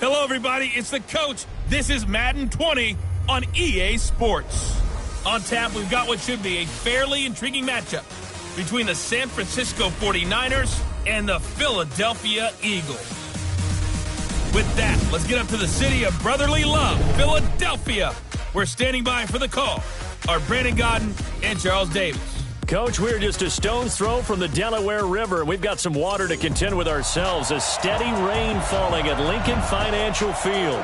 Hello, everybody. It's the coach. This is Madden 20 on EA Sports. On tap, we've got what should be a fairly intriguing matchup between the San Francisco 49ers and the Philadelphia Eagles. With that, let's get up to the city of brotherly love, Philadelphia. We're standing by for the call are Brandon Godden and Charles Davis. Coach, we're just a stone's throw from the Delaware River. We've got some water to contend with ourselves. A steady rain falling at Lincoln Financial Field.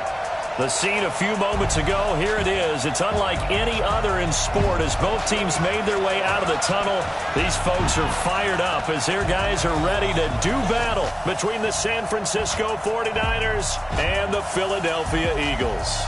The scene a few moments ago, here it is. It's unlike any other in sport as both teams made their way out of the tunnel. These folks are fired up as their guys are ready to do battle between the San Francisco 49ers and the Philadelphia Eagles.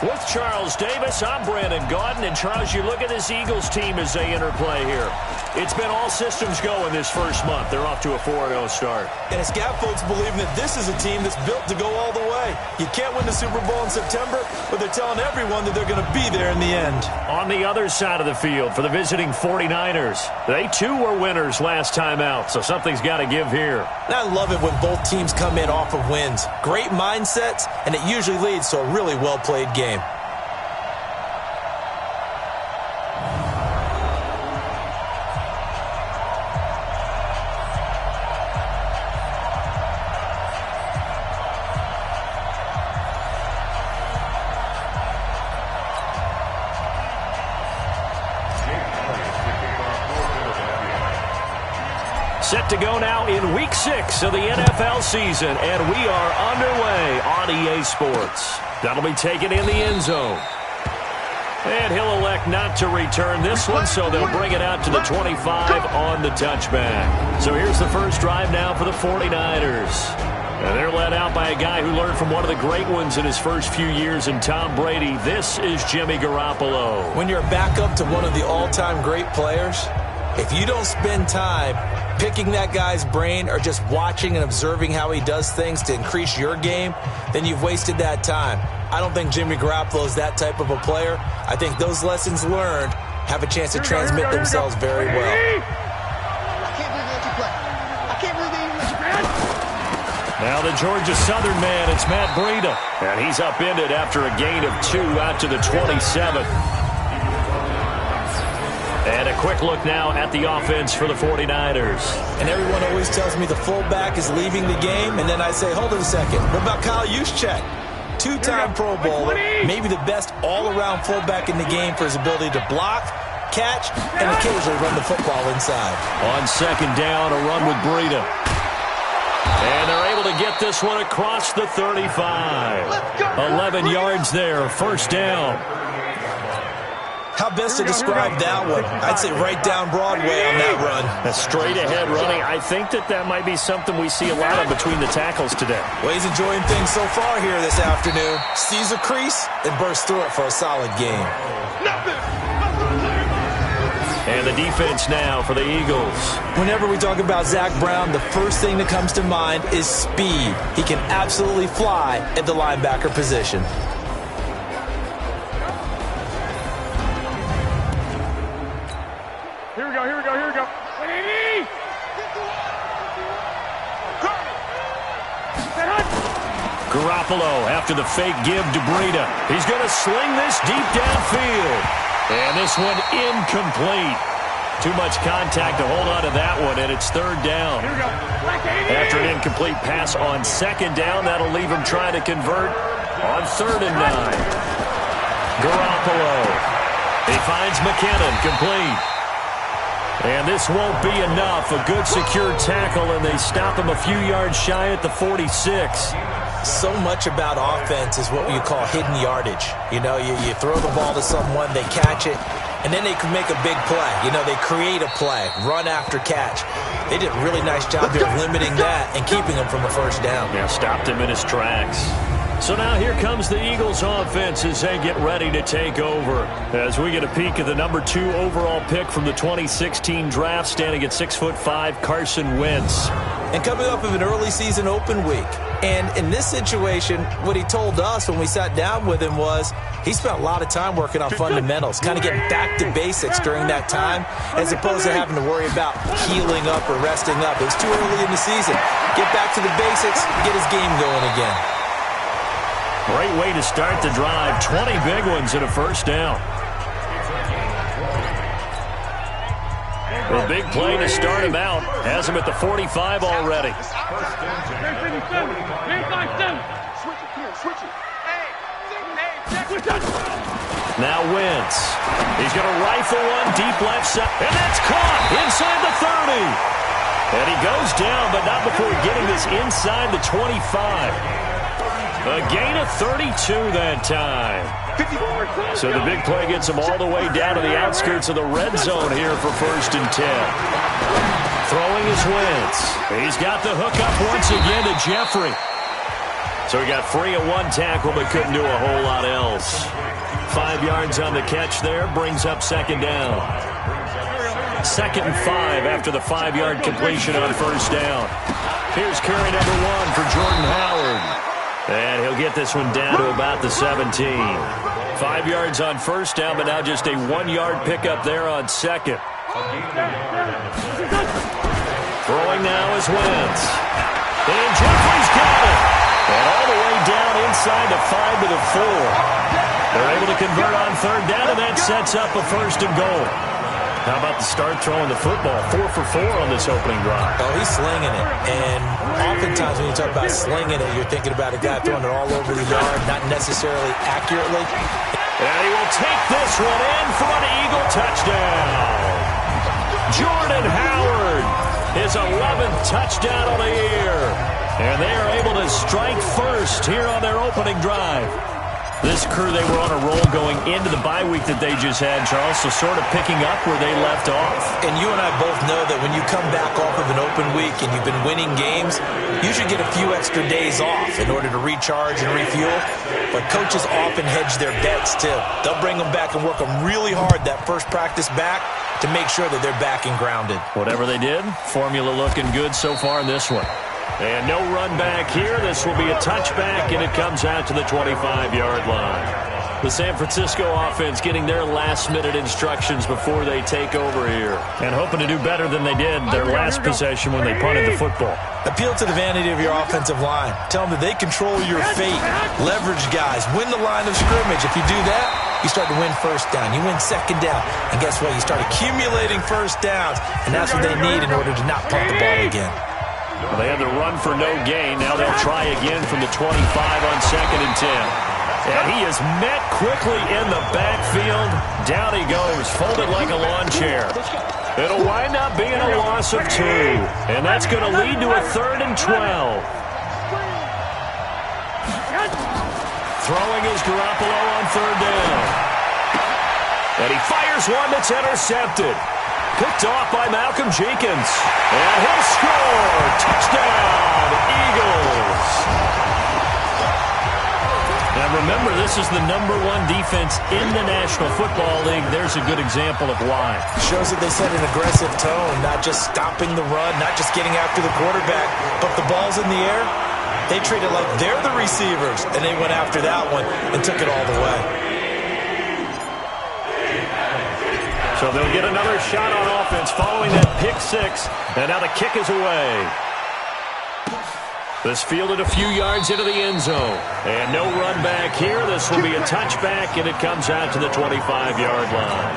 With Charles Davis, I'm Brandon Godden. And Charles, you look at this Eagles team as they interplay here. It's been all systems go in this first month. They're off to a 4-0 start. And it's got folks believing that this is a team that's built to go all the way. You can't win the Super Bowl in September, but they're telling everyone that they're going to be there in the end. On the other side of the field for the visiting 49ers, they too were winners last time out, so something's got to give here. And I love it when both teams come in off of wins. Great mindsets, and it usually leads to a really well-played game. Set to go now in Week 6 of the NFL season, and we are underway on EA Sports. That'll be taken in the end zone. And he'll elect not to return this one, so they'll bring it out to the 25 on the touchback. So here's the first drive now for the 49ers. And they're led out by a guy who learned from one of the great ones in his first few years in Tom Brady. This is Jimmy Garoppolo. When you're a backup to one of the all-time great players, if you don't spend time picking that guy's brain or just watching and observing how he does things to increase your game, then you've wasted that time. I don't think Jimmy Garoppolo is that type of a player. I think those lessons learned have a chance to transmit themselves very well. I can't believe they let you play. I can't believe they even let you play. Now the Georgia Southern man, it's Matt Breida. And he's upended after a gain of 2 out to the 27. And a quick look now at the offense for the 49ers. And everyone always tells me the fullback is leaving the game, and then I say, hold on a second. What about Kyle Juszczyk? Two-time Pro Bowler, maybe the best all-around fullback in the game for his ability to block, catch, and occasionally run the football inside. On second down, a run with Breida. And they're able to get this one across the 35. 11 yards there, first down. How best to describe that one? I'd say right down Broadway on that run. A straight-ahead running. I think that might be something we see a lot of between the tackles today. Well, he's enjoying things so far here this afternoon. Sees a crease and bursts through it for a solid game. And the defense now for the Eagles. Whenever we talk about Zach Brown, the first thing that comes to mind is speed. He can absolutely fly at the linebacker position. Here we go. Garoppolo after the fake give to Breida. He's going to sling this deep downfield. And this one incomplete. Too much contact to hold on to that one, and it's third down. Here we go. After an incomplete pass on second down, that'll leave him trying to convert on 3rd and 9. Garoppolo. He finds McKinnon, complete. And this won't be enough. A good secure tackle, and they stop him a few yards shy at the 46. So much about offense is what you call hidden yardage. You know, you throw the ball to someone, they catch it, and then they can make a big play. You know, they create a play, run after catch. They did a really nice job there of limiting that and keeping him from a first down. Yeah, stopped him in his tracks. So now here comes the Eagles offense as they get ready to take over. As we get a peek at the number 2 overall pick from the 2016 draft, standing at 6'5", Carson Wentz. And coming up of an early season open week, And in this situation, what he told us when we sat down with him was he spent a lot of time working on fundamentals, kind of getting back to basics during that time, as opposed to having to worry about healing up or resting up. It was too early in the season. Get back to the basics, get his game going again. Great way to start the drive. 20 big ones and a first down. A big play to start him out. Has him at the 45 already. Now Wentz. He's going to rifle one deep left side. And that's caught inside the 30. And he goes down, but not before getting this inside the 25. A gain of 32 that time. So the big play gets him all the way down to the outskirts of the red zone here for 1st and 10. Throwing his Wentz. He's got the hook up once again to Jeffrey. So he got free of one tackle but couldn't do a whole lot else. 5 yards on the catch there, brings up 2nd down. 2nd and 5 after the 5-yard completion on 1st down. Here's carry number 1 for Jordan Howard. And he'll get this one down to about the 17. 5 yards on 1st down, but now just a 1-yard pickup there on 2nd. Throwing now is Wentz. And Jeffrey's got it. And all the way down inside the 5 to the 4. They're able to convert on 3rd down, and that sets up a 1st and goal. How about the start throwing the football? 4 for 4 on this opening drive. Oh, he's slinging it. And oftentimes when you talk about slinging it, you're thinking about a guy throwing it all over the yard, not necessarily accurately. And he will take this one in for an Eagle touchdown. Jordan Howard, his 11th touchdown of the year. And they are able to strike first here on their opening drive. This crew, they were on a roll going into the bye week that they just had, Charles, so sort of picking up where they left off. And you and I both know that when you come back off of an open week and you've been winning games, you should get a few extra days off in order to recharge and refuel. But coaches often hedge their bets, too. They'll bring them back and work them really hard that first practice back to make sure that they're back and grounded. Whatever they did, formula looking good so far in this one. And no run back here. This will be a touchback, and it comes out to the 25-yard line. The San Francisco offense getting their last-minute instructions before they take over here. And hoping to do better than they did their last possession when they punted the football. Appeal to the vanity of your offensive line. Tell them that they control your fate. Leverage guys. Win the line of scrimmage. If you do that, you start to win 1st down. You win 2nd down. And guess what? You start accumulating 1st downs. And that's what they need in order to not punt the ball again. Well, they had the run for no gain. Now they'll try again from the 25 on 2nd and 10. And he is met quickly in the backfield. Down he goes, folded like a lawn chair. It'll wind up being a loss of 2. And that's going to lead to a 3rd and 12. Throwing is Garoppolo on 3rd down. And he fires one that's intercepted. Picked off by Malcolm Jenkins. And he'll score. Touchdown, Eagles. Now remember, this is the #1 defense in the National Football League. There's a good example of why. Shows that they set an aggressive tone, not just stopping the run, not just getting after the quarterback, but the ball's in the air. They treat it like they're the receivers, and they went after that one and took it all the way. So they'll get another shot on offense following that pick 6. And now the kick is away. This fielded a few yards into the end zone. And no run back here. This will be a touchback, and it comes out to the 25-yard line.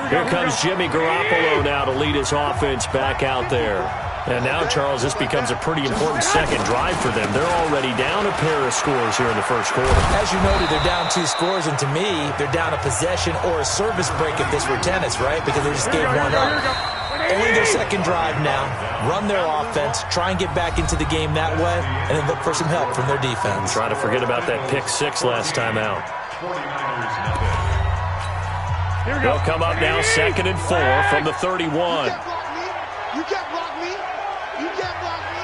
Here comes Jimmy Garoppolo now to lead his offense back out there. And now, Charles, this becomes a pretty important second drive for them. They're already down a pair of scores here in the first quarter. As you noted, they're down 2 scores, and to me, they're down a possession or a service break if this were tennis, right? Because they just gave one up. Only their second drive now. Run their offense, try and get back into the game that way, and then look for some help from their defense. Try to forget about that pick 6 last time out. They'll come up now 2nd and 4 from the 31. You can't block me. You can't block me.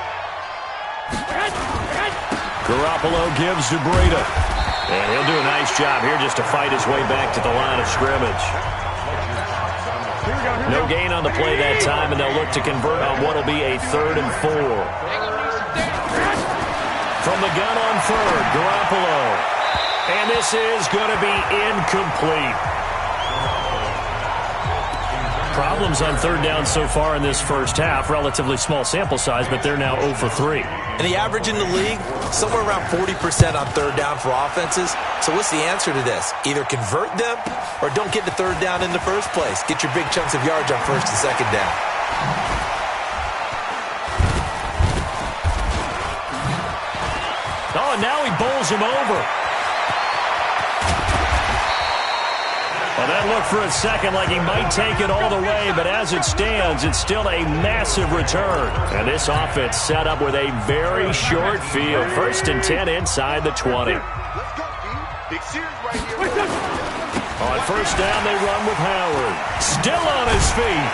Garoppolo gives to Breida. And he'll do a nice job here just to fight his way back to the line of scrimmage. No gain on the play that time, and they'll look to convert on what will be a 3rd and 4. From the gun on third, Garoppolo. And this is going to be incomplete. Problems on third down so far in this first half. Relatively small sample size, but they're now 0 for 3. And the average in the league, somewhere around 40% on third down for offenses. So what's the answer to this? Either convert them or don't get to third down in the first place. Get your big chunks of yards on first and second down. Oh, and now he bowls him over. Well, that looked for a second like he might take it all the way, but as it stands, it's still a massive return. And this offense set up with a very short field. First and 10 inside the 20. On first down, they run with Howard. Still on his feet.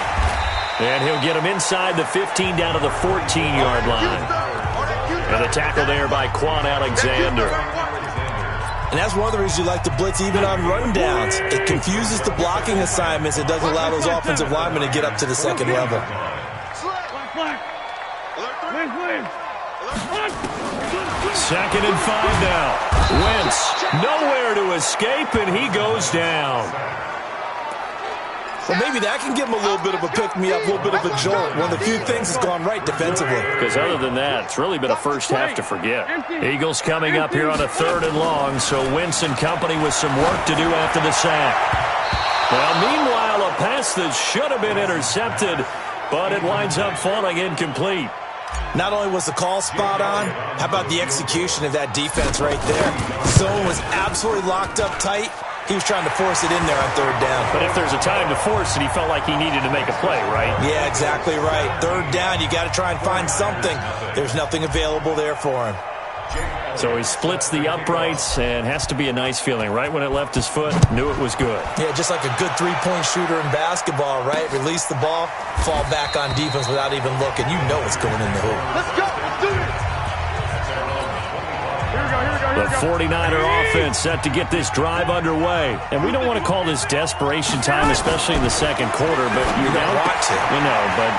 And he'll get him inside the 15 down to the 14-yard line. And a tackle there by Quan Alexander. And that's one of the reasons you like to blitz even on rundowns. It confuses the blocking assignments. It doesn't allow those offensive linemen to get up to the second level. Second and 5 now. Wentz nowhere to escape, and he goes down. Well, maybe that can give him a little bit of a pick-me-up, a little bit of a jolt. One of the few things that's gone right defensively. Because other than that, it's really been a first half to forget. Eagles coming up here on a third and long, so Wentz and company with some work to do after the sack. Well, meanwhile, a pass that should have been intercepted, but it winds up falling incomplete. Not only was the call spot on, how about the execution of that defense right there? Zone was absolutely locked up tight. He was trying to force it in there on third down. But if there's a time to force it, he felt like he needed to make a play, right? Yeah, exactly right. Third down, you got to try and find something. There's nothing available there for him. So he splits the uprights, and has to be a nice feeling. Right when it left his foot, knew it was good. Yeah, just like a good three-point shooter in basketball, right? Release the ball, fall back on defense without even looking. You know it's going in the hoop. Let's go. Let's do this. The 49er offense set to get this drive underway. And we don't want to call this desperation time, especially in the second quarter, but you're down. Watch it. You know, but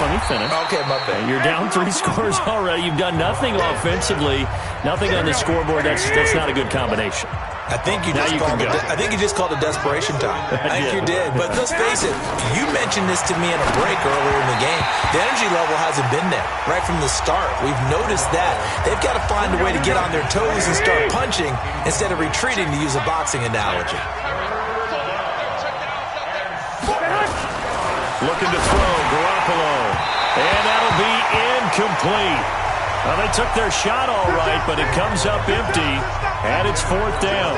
let me finish. Okay, my bad. You're down 3 scores already. You've done nothing offensively, nothing on the scoreboard. That's not a good combination. I think you just called it desperation time. I think you did. But let's face it, you mentioned this to me in a break earlier in the game. The energy level hasn't been there right from the start. We've noticed that. They've got to find a way to get on their toes and start punching instead of retreating, to use a boxing analogy. Looking to throw, Garoppolo. And that'll be incomplete. Well, they took their shot all right, but it comes up empty, and it's fourth down.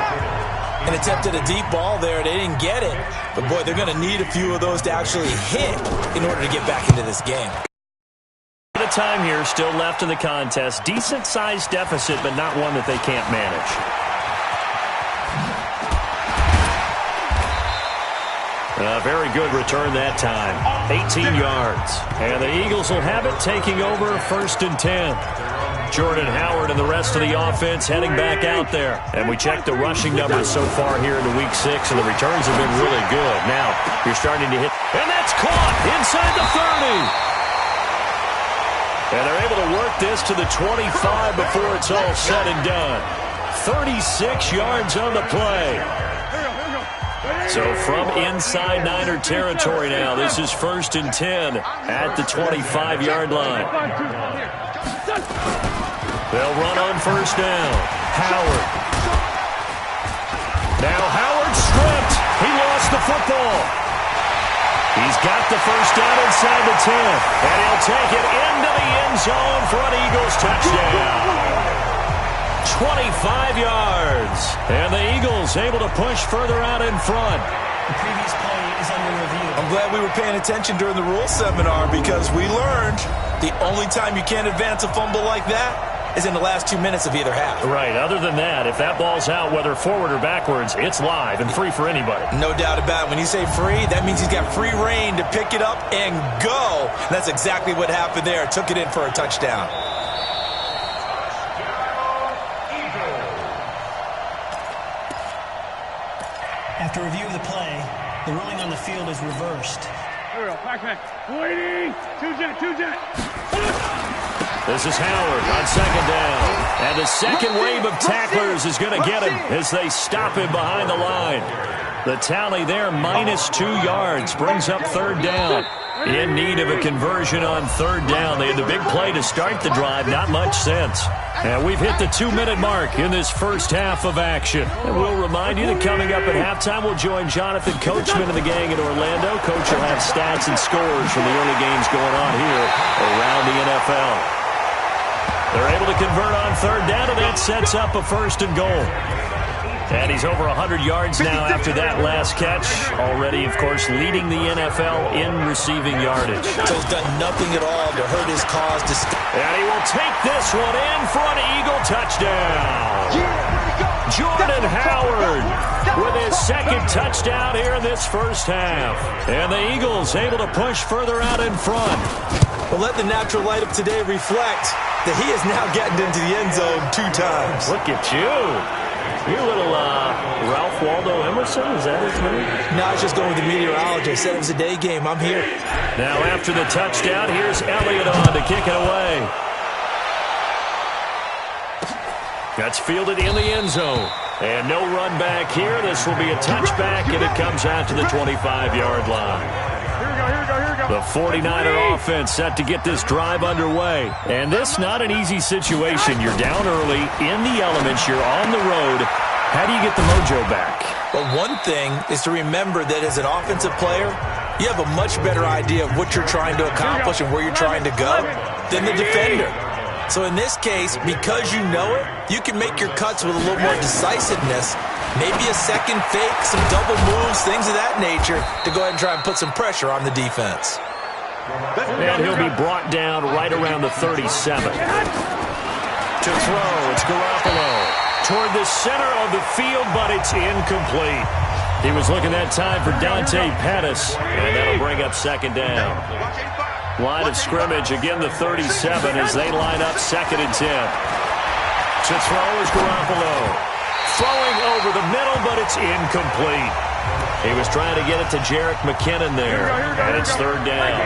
And attempted a deep ball there. They didn't get it. But, boy, they're going to need a few of those to actually hit in order to get back into this game. A time here still left in the contest. Decent-sized deficit, but not one that they can't manage. A very good return that time. 18 yards. And the Eagles will have it, taking over first and 10. Jordan Howard and the rest of the offense heading back out there. And we checked the rushing numbers so far here into week 6, and the returns have been really good. Now, you're starting to hit. And that's caught inside the 30. And they're able to work this to the 25 before it's all said and done. 36 yards on the play. So from inside Niner territory now, this is first and 10 at the 25-yard line. They'll run on first down. Howard. Now Howard stripped. He lost the football. He's got the first down inside the 10. And he'll take it into the end zone for an Eagles touchdown. 25 yards. And the Eagles able to push further out in front. The previous play is under review. I'm glad we were paying attention during the rules seminar, because we learned the only time you can't advance a fumble like that is in the last 2 minutes of either half. Right. Other than that, if that ball's out, whether forward or backwards, it's live and free for anybody. No doubt about it. When you say free, that means he's got free reign to pick it up and go. And that's exactly what happened there. Took it in for a touchdown. After review of the play, the ruling on the field is reversed. Here we go. Back. Waiting. Two jet. This is Howard on second down. And the second wave of tacklers is going to get him as they stop him behind the line. The tally there, -2 yards, brings up third down. In need of a conversion on third down. They had the big play to start the drive, not much since. And we've hit the 2-minute mark in this first half of action. And we'll remind you that coming up at halftime, we'll join Jonathan Coachman and the gang in Orlando. Coach will have stats and scores from the early games going on here around the NFL. They're able to convert on third down, and that sets up a first and goal. And he's over 100 yards now after that last catch. Already, of course, leading the NFL in receiving yardage. So he's done nothing at all to hurt his cause. And he will take this one in for an Eagle touchdown. Jordan Howard with his second touchdown here in this first half. And the Eagles able to push further out in front. Well, let the natural light of today reflect that he is now getting into the end zone 2 times. Look at you. You little Ralph Waldo Emerson, is that his name? No, I was just going with the meteorologist. Said it was a day game. I'm here. Now after the touchdown, here's Elliott on to kick it away. That's fielded in the end zone. And no run back here. This will be a touchback, and it comes out to the 25-yard line. The 49er offense set to get this drive underway. And this not an easy situation. You're down early, in the elements, you're on the road. How do you get the mojo back? Well, one thing is to remember that as an offensive player, you have a much better idea of what you're trying to accomplish and where you're trying to go than the defender. So in this case, because you know it, you can make your cuts with a little more decisiveness. Maybe a second fake, some double moves, things of that nature to go ahead and try and put some pressure on the defense. And he'll be brought down right around the 37. To throw, it's Garoppolo. Toward the center of the field, but it's incomplete. He was looking that time for Dante Pettis, and that'll bring up second down. Line of scrimmage, again the 37 as they line up 2nd and 10. To throw is Garoppolo. Throwing over the middle, but it's incomplete. He was trying to get it to Jerick McKinnon there, and it's third down.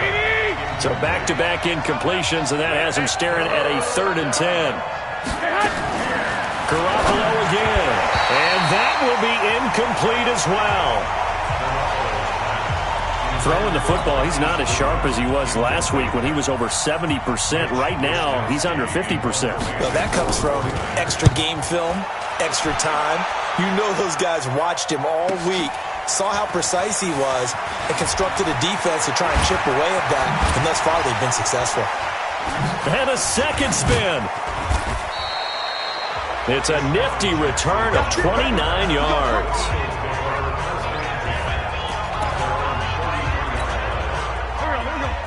So back-to-back incompletions, and that has him staring at a 3rd and 10. Garoppolo again, and that will be incomplete as well. Throwing the football, he's not as sharp as he was last week when he was over 70%. Right now, he's under 50%. Well, that comes from extra game film, extra time. You know those guys watched him all week, saw how precise he was, and constructed a defense to try and chip away at that. And thus far, they've been successful. And a second spin. It's a nifty return of 29 yards.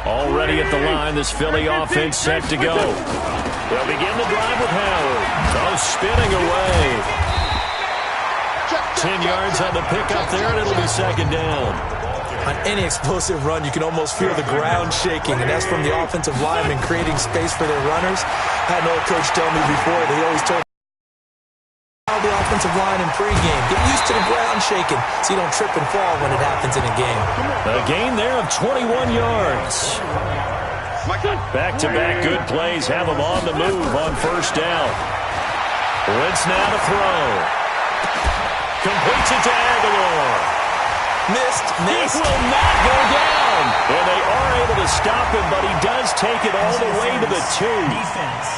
Already at the line, this Philly offense set to go. They'll begin the drive with Howard. Oh, spinning away. 10 yards on the pickup there, and it'll be second down. On any explosive run, you can almost feel the ground shaking, and that's from the offensive linemen creating space for their runners. I had an old coach tell me before, they always told me the offensive line in pregame. Get used to the ground shaking so you don't trip and fall when it happens in a game. A gain there of 21 yards. Back-to-back good plays have them on the move on first down. Wentz now to throw. Completes it to Aguilar. Missed. He will not go down. And they are able to stop him, but he does take it all the way to the 2. Defense.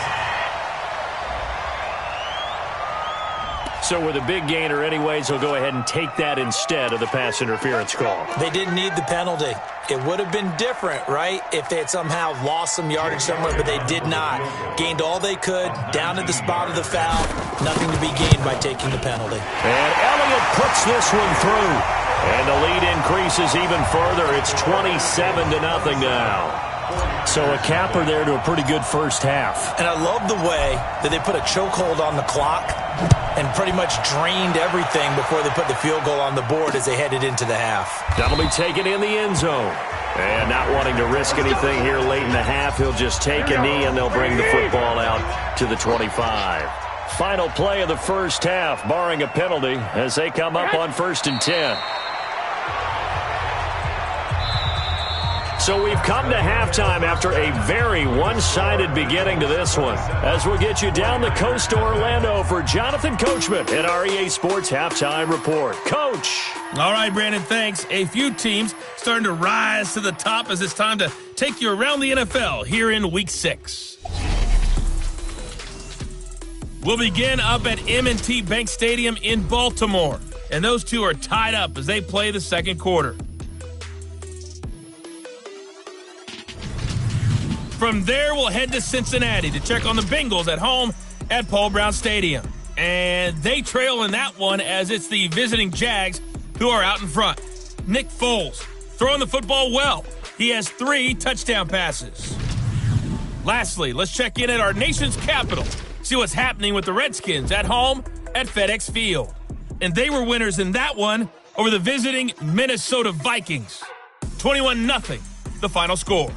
So with a big gainer anyways, he'll go ahead and take that instead of the pass interference call. They didn't need the penalty. It would have been different, right, if they had somehow lost some yardage somewhere, but they did not. Gained all they could, down at the spot of the foul. Nothing to be gained by taking the penalty. And Elliott puts this one through. And the lead increases even further. It's 27-0 now. So a capper there to a pretty good first half. And I love the way that they put a chokehold on the clock and pretty much drained everything before they put the field goal on the board as they headed into the half. That'll be taken in the end zone. And not wanting to risk anything here late in the half, he'll just take a knee and they'll bring the football out to the 25. Final play of the first half, barring a penalty, as they come up on 1st and 10. So we've come to halftime after a very one-sided beginning to this one. As we'll get you down the coast to Orlando for Jonathan Coachman at our EA Sports Halftime Report. Coach. All right, Brandon, thanks. A few teams starting to rise to the top as it's time to take you around the NFL here in Week 6. We'll begin up at M&T Bank Stadium in Baltimore, and those two are tied up as they play the second quarter. From there, we'll head to Cincinnati to check on the Bengals at home at Paul Brown Stadium. And they trail in that one as it's the visiting Jags who are out in front. Nick Foles throwing the football well. He has 3 touchdown passes. Lastly, let's check in at our nation's capital, see what's happening with the Redskins at home at FedEx Field. And they were winners in that one over the visiting Minnesota Vikings. 21-0, the final score.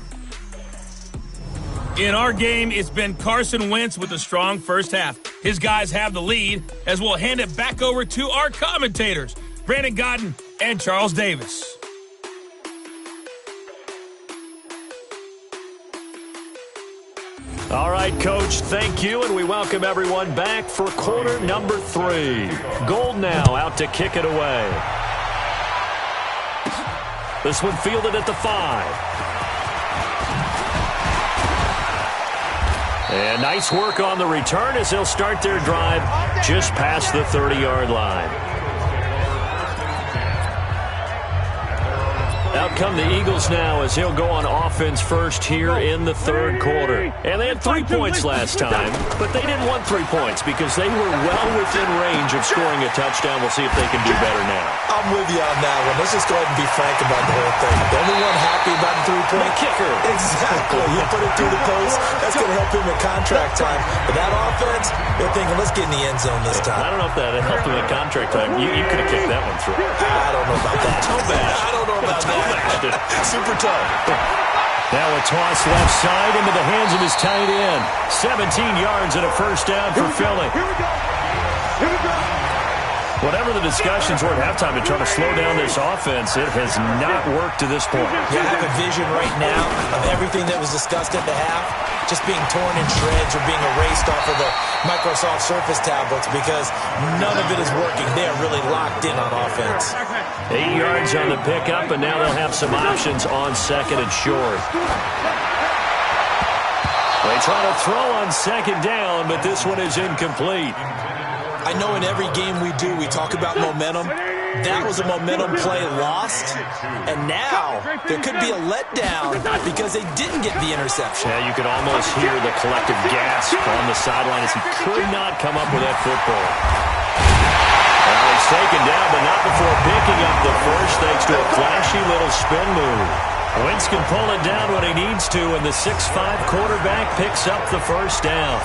In our game, it's been Carson Wentz with a strong first half. His guys have the lead as we'll hand it back over to our commentators, Brandon Godden and Charles Davis. All right, Coach, thank you, and we welcome everyone back for quarter number 3. Gold now out to kick it away. This one fielded at the 5. And nice work on the return as they'll start their drive just past the 30-yard line. Out come the Eagles now as he'll go on offense first here in the third quarter. And they had 3 points last time, but they didn't want 3 points because they were well within range of scoring a touchdown. We'll see if they can do better now. I'm with you on that one. Let's just go ahead and be frank about the whole thing. The only one happy about the 3-point kicker. Exactly. He put it through the post. That's going to help him at contract time. But that offense, they're thinking, let's get in the end zone this time. I don't know if that helped him at contract time. You could have kicked that one through. I don't know about that. Toe bash. I don't know about that. Super tough. Now a toss left side into the hands of his tight end. 17 yards and a first down for Philly. Here we go. Whatever the discussions were at halftime to try to slow down this offense, it has not worked to this point. You have a vision right now of everything that was discussed at the half just being torn in shreds or being erased off of the Microsoft Surface tablets because none of it is working. They are really locked in on offense. 8 yards on the pickup, and now they'll have some options on second and short. They try to throw on second down, but this one is incomplete. I know in every game we do, we talk about momentum. That was a momentum play lost. And now there could be a letdown because they didn't get the interception. Yeah, you could almost hear the collective gasp on the sideline as he could not come up with that football. Well, he's taken down, but not before picking up the first thanks to a flashy little spin move. Wentz can pull it down when he needs to, and the 6'5" quarterback picks up the first down.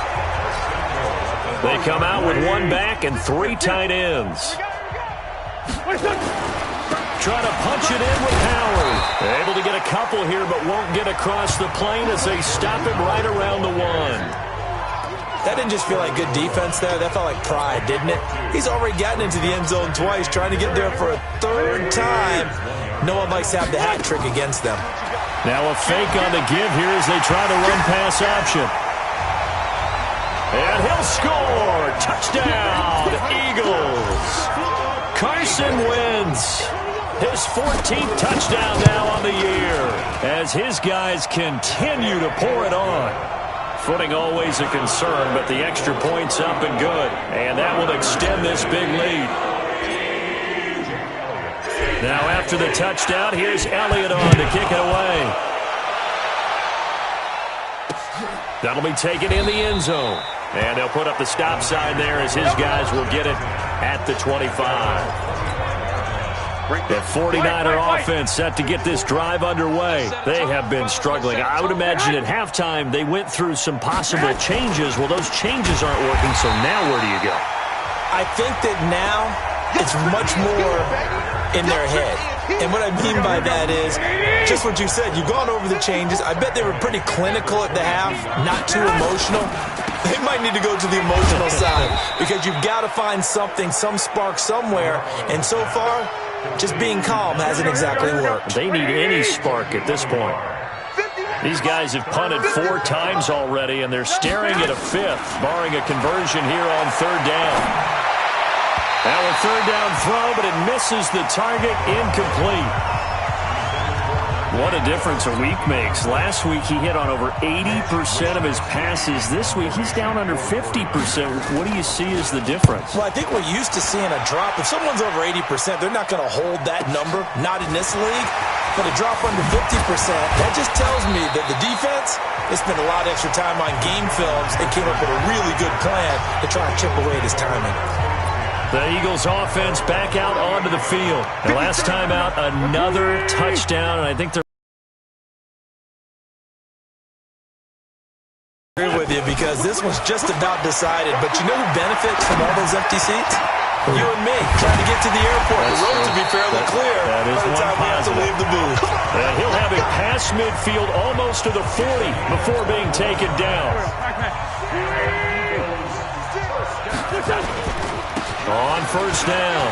They come out with 1 back and 3 tight ends. Trying to punch it in with Howard. Able to get a couple here, but won't get across the plane as they stop him right around the 1. That didn't just feel like good defense there. That felt like pride, didn't it? He's already gotten into the end zone twice, trying to get there for a 3rd time. No one likes to have the hat trick against them. Now a fake on the give here as they try to run pass option. And he'll score. Touchdown, Eagles. Carson Wentz. His 14th touchdown now on the year as his guys continue to pour it on. Footing always a concern, but the extra point's up and good. And that will extend this big lead. Now after the touchdown, here's Elliott on to kick it away. That'll be taken in the end zone. And they'll put up the stop sign there as his guys will get it at the 25. The 49er offense set to get this drive underway. They have been struggling. I would imagine at halftime they went through some possible changes. Well, those changes aren't working, so now where do you go? I think that now it's much more in their head. And what I mean by that is just what you said. You've gone over the changes. I bet they were pretty clinical at the half, not too emotional. They might need to go to the emotional side because you've got to find something, some spark somewhere. And so far, just being calm hasn't exactly worked. They need any spark at this point. These guys have punted 4 times already, and they're staring at a 5th, barring a conversion here on 3rd down. Now a 3rd down throw, but it misses the target, incomplete. What a difference a week makes. Last week he hit on over 80% of his passes. This week he's down under 50%. What do you see as the difference? Well, I think we're used to seeing a drop. If someone's over 80%, they're not going to hold that number, not in this league. But a drop under 50%, that just tells me that the defense, they spent a lot of extra time on game films and came up with a really good plan to try and chip away at his timing. The Eagles offense back out onto the field. And last time out, another touchdown, and I think they're with you because this was just about decided. But you know who benefits from all those empty seats? You and me, trying to get to the airport. The road to be fairly clear by the time we have to leave the booth. He'll have it past midfield almost to the 40 before being taken down. On 1st down,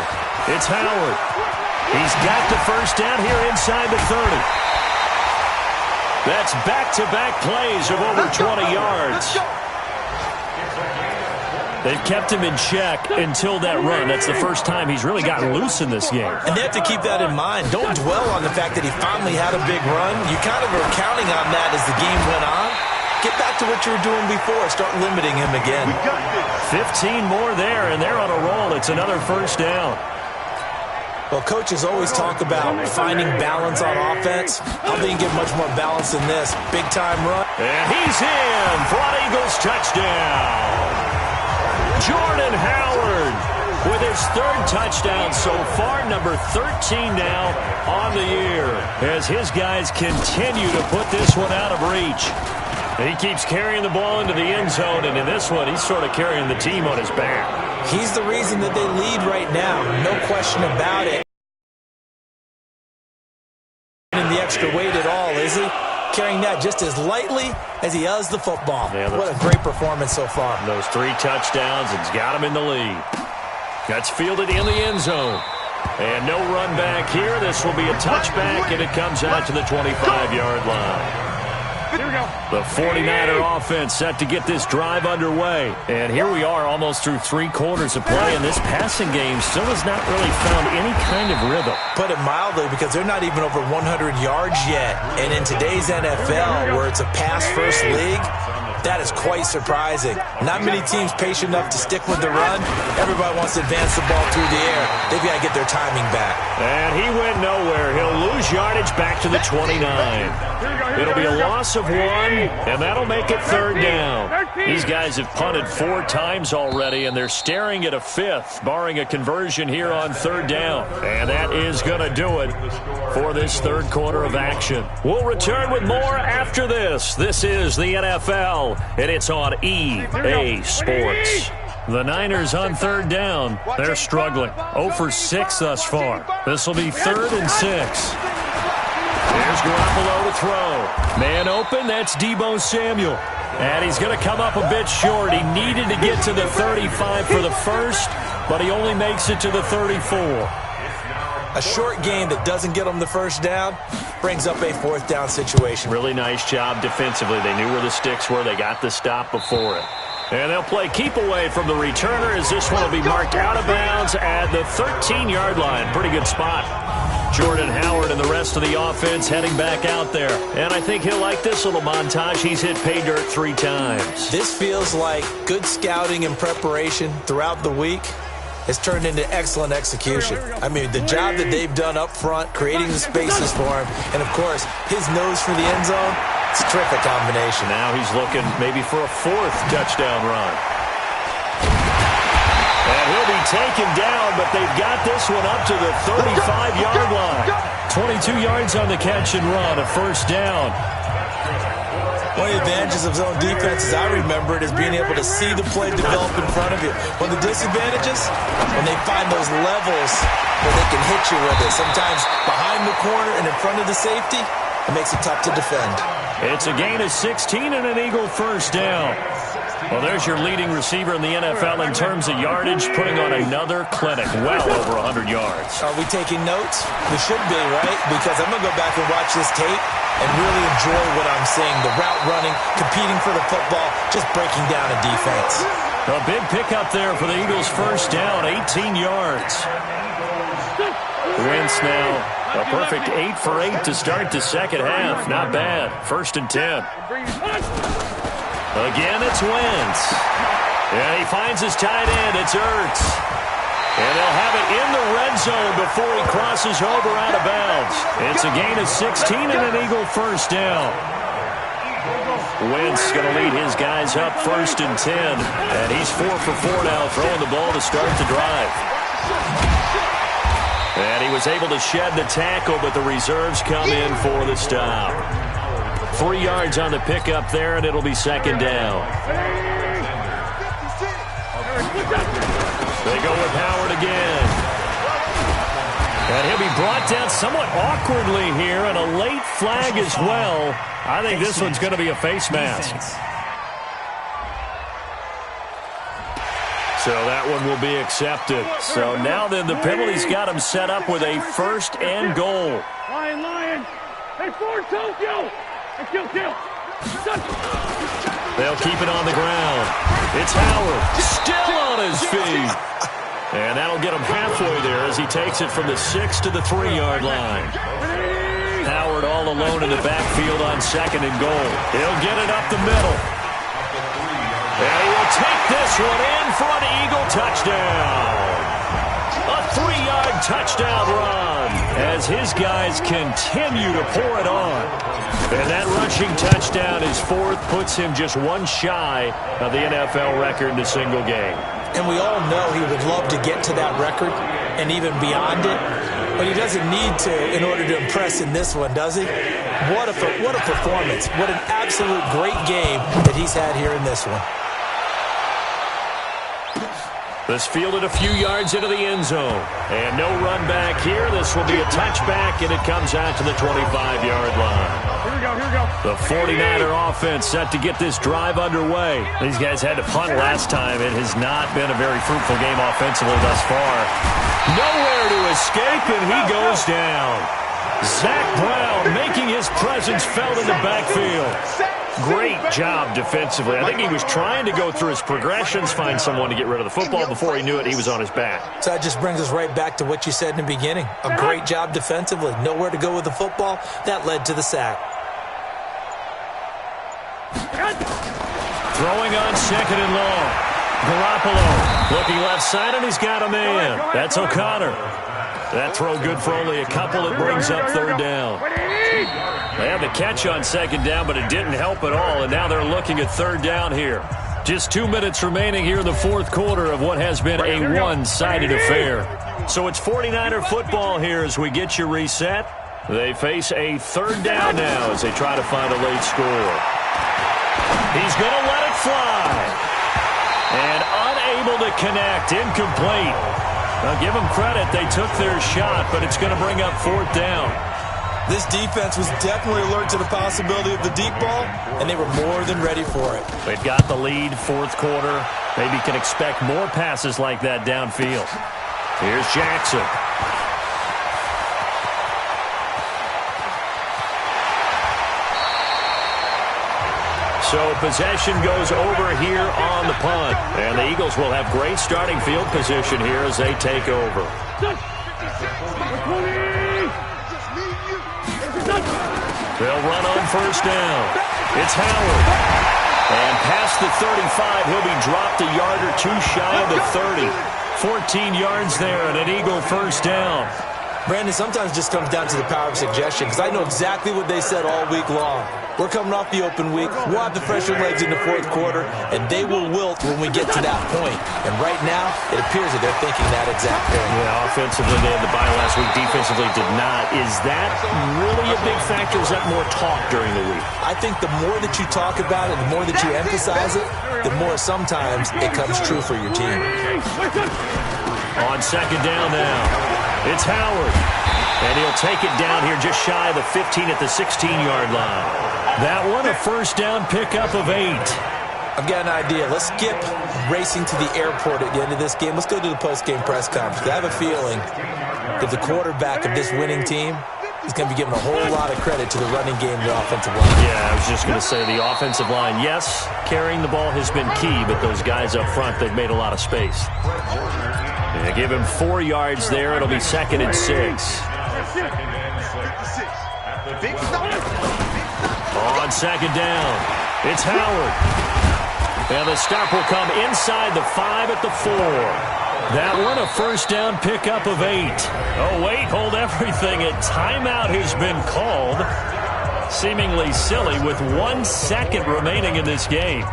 it's Howard. He's got the 1st down here inside the 30. That's back-to-back plays of over 20 yards. They've kept him in check until that run. That's the first time he's really gotten loose in this game. And they have to keep that in mind. Don't dwell on the fact that he finally had a big run. You kind of were counting on that as the game went on. Get back to what you were doing before. Start limiting him again. 15 more there, and they're on a roll. It's another 1st down. Well, coaches always talk about finding balance on offense. How they can get much more balance than this. Big-time run. And he's in for an Eagles touchdown. Jordan Howard with his 3rd touchdown so far, number 13 now on the year, as his guys continue to put this one out of reach. He keeps carrying the ball into the end zone, and in this one, he's sort of carrying the team on his back. He's the reason that they lead right now. No question about it. In the extra weight at all, is he? Carrying that just as lightly as he does the football. Yeah, what a great performance so far. Those 3 touchdowns, it's got him in the lead. That's fielded in the end zone. And no run back here. This will be a touchback, and it comes out to the 25-yard line. Here we go. The 49er offense set to get this drive underway. And here we are almost through 3 quarters of play, and this passing game still has not really found any kind of rhythm. Put it mildly, because they're not even over 100 yards yet. And in today's NFL, where it's a pass-first league, that is quite surprising. Not many teams patient enough to stick with the run. Everybody wants to advance the ball through the air. They've got to get their timing back. And he went nowhere. He'll lose yardage back to the 29. It'll be a loss of 1, and that'll make it 3rd down. These guys have punted 4 times already, and they're staring at a 5th, barring a conversion here on 3rd down. And that is going to do it for this 3rd quarter of action. We'll return with more after this. This is the NFL, and it's on EA Sports. The Niners on 3rd down. They're struggling. 0 for 6 thus far. This will be 3rd and 6. There's Garoppolo to throw. Man open, that's Deebo Samuel. And he's going to come up a bit short. He needed to get to the 35 for the first, but he only makes it to the 34. A short game that doesn't get them the 1st down brings up a 4th down situation. Really nice job defensively. They knew where the sticks were. They got the stop before it. And they'll play keep away from the returner, as this one will be marked out of bounds at the 13-yard line. Pretty good spot. Jordan Howard and the rest of the offense heading back out there. And I think he'll like this little montage. He's hit pay dirt 3 times. This feels like good scouting and preparation throughout the week has turned into excellent execution. I mean, the job that they've done up front, creating the spaces for him, and, of course, his nose for the end zone, it's a terrific combination. Now he's looking maybe for a 4th touchdown run. And he'll be taken down, but they've got this one up to the 35-yard line. 22 yards on the catch and run, a 1st down. One of the advantages of zone defense, as I remember it, is being able to see the play develop in front of you. One of the disadvantages, when they find those levels where they can hit you with it, sometimes behind the corner and in front of the safety, it makes it tough to defend. It's a gain of 16 and an Eagle 1st down. Well, there's your leading receiver in the NFL in terms of yardage, putting on another clinic, well over 100 yards. Are we taking notes? We should be, right? Because I'm going to go back and watch this tape. and really enjoy what I'm seeing. The route running, competing for the football, just breaking down a defense. A big pickup there for the Eagles' first down, 18 yards. Wentz now a perfect 8 for 8 to start the second half. Not bad. 1st and 10. Again, it's Wentz. And he finds his tight end. It's Ertz. And they'll have it in the red zone before he crosses over out of bounds. It's a gain of 16 and an Eagle first down. Wentz going to lead his guys up 1st and 10. And he's 4 for 4 now, throwing the ball to start the drive. And he was able to shed the tackle, but the reserves come in for the stop. 3 yards on the pickup there, and it'll be 2nd down. They go with Howard again. And he'll be brought down somewhat awkwardly here, and a late flag as well. I think this one's going to be a face mask. So that one will be accepted. So now then the penalty's got him set up with a 1st and goal. Lion. Hey, forward, Tokyo. Kill. They'll keep it on the ground. It's Howard, still on his feet. And that'll get him halfway there as he takes it from the 6 to the 3-yard line. Howard all alone in the backfield on 2nd and goal. He'll get it up the middle. And he will take this one in for an Eagle touchdown. A 3-yard touchdown run as his guys continue to pour it on. And that rushing touchdown is 4th, puts him just one shy of the NFL record in a single game. And we all know he would love to get to that record and even beyond it. But he doesn't need to in order to impress in this one, does he? What a performance. What an absolute great game that he's had here in this one. This fielded a few yards into the end zone. And no run back here. This will be a touchback, and it comes out to the 25-yard line. Here we go. The 49er offense set to get this drive underway. These guys had to punt last time. It has not been a very fruitful game offensively thus far. Nowhere to escape, and he goes down. Zach Brown making his presence felt in the backfield. Great job defensively. I think he was trying to go through his progressions, find someone to get rid of the football. Before he knew it, he was on his back. So that just brings us right back to what you said in the beginning. A great job defensively. Nowhere to go with the football. That led to the sack. Throwing on 2nd and long. Garoppolo looking left side, and he's got a man. That's O'Connor. That throw good for only a couple. It brings up 3rd down. They had the catch on 2nd down, but it didn't help at all, and now they're looking at 3rd down here. Just 2 minutes remaining here in the 4th quarter of what has been a one-sided affair. So it's 49er football here as we get you reset. They face a 3rd down now as they try to find a late score. He's going to let it fly. And unable to connect, incomplete. Now give them credit, they took their shot, but it's going to bring up 4th down. This defense was definitely alert to the possibility of the deep ball, and they were more than ready for it. They've got the lead, 4th quarter. Maybe can expect more passes like that downfield. Here's Jackson. So possession goes over here on the punt. And the Eagles will have great starting field position here as they take over. They'll run on 1st down. It's Howard. And past the 35, he'll be dropped a yard or 2 shy of the 30. 14 yards there and an Eagle 1st down. Brandon, sometimes it just comes down to the power of suggestion, because I know exactly what they said all week long. We're coming off the open week. We'll have the fresher legs in the 4th quarter, and they will wilt when we get to that point. And right now, it appears that they're thinking that exact thing. Yeah, offensively, they had the bye last week. Defensively, did not. Is that really a big factor? Is that more talk during the week? I think the more that you talk about it, the more that you emphasize it, the more sometimes it comes true for your team. On 2nd down now, it's Howard. And he'll take it down here just shy of the 15 at the 16-yard line. That one, a 1st down pickup of 8. I've got an idea. Let's skip racing to the airport at the end of this game. Let's go to the post-game press conference. I have a feeling that the quarterback of this winning team he's going to be given a whole lot of credit to the running game and the offensive line. Yeah, I was just going to say the offensive line, yes, carrying the ball has been key, but those guys up front, they've made a lot of space. They give him 4 yards there. It'll be 2nd and 6. On 2nd down, it's Howard. And the stop will come inside the 5 at the 4. That one a first down pickup of 8. Oh, wait, hold everything. A timeout has been called. Seemingly silly with 1 second remaining in this game.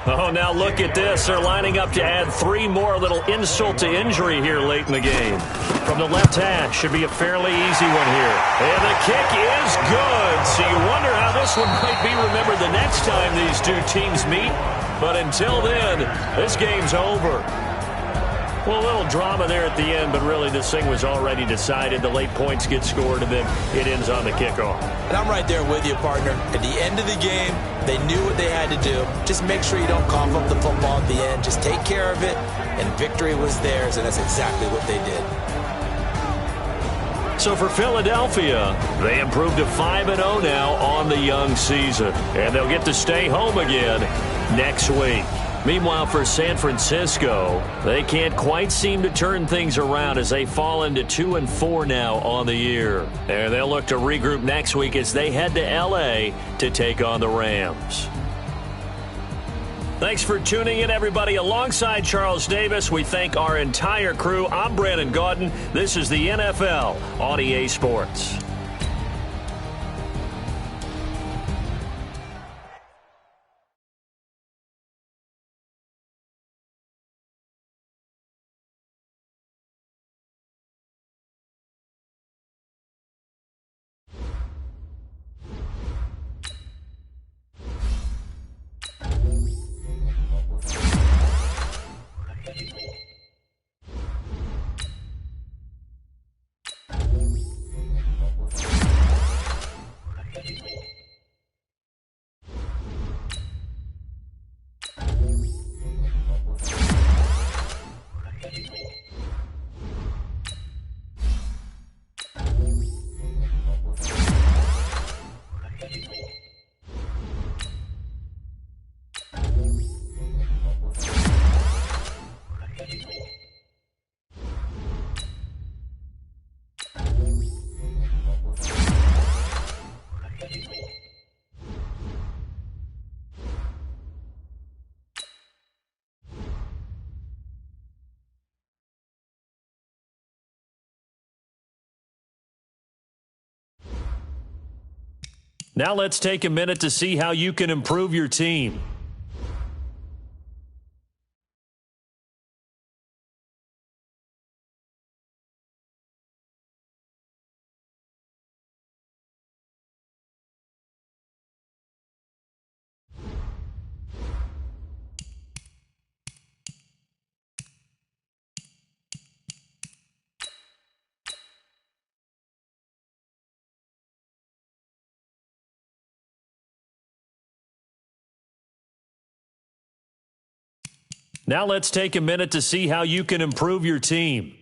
Oh, now look at this. They're lining up to add 3 more, a little insult to injury here late in the game. From the left hash, should be a fairly easy one here. And the kick is good. So you wonder how this one might be remembered the next time these two teams meet. But until then, this game's over. Well, a little drama there at the end, but really this thing was already decided. The late points get scored, and then it ends on the kickoff. And I'm right there with you, partner. At the end of the game, they knew what they had to do. Just make sure you don't cough up the football at the end. Just take care of it, and victory was theirs, and that's exactly what they did. So for Philadelphia, they improved to 5-0 now on the young season. And they'll get to stay home again next week. Meanwhile, for San Francisco, they can't quite seem to turn things around as they fall into 2-4 now on the year. And they'll look to regroup next week as they head to L.A. to take on the Rams. Thanks for tuning in, everybody. Alongside Charles Davis, we thank our entire crew. I'm Brandon Gaudin. This is the NFL on EA Sports. Now let's take a minute to see how you can improve your team. Now let's take a minute to see how you can improve your team.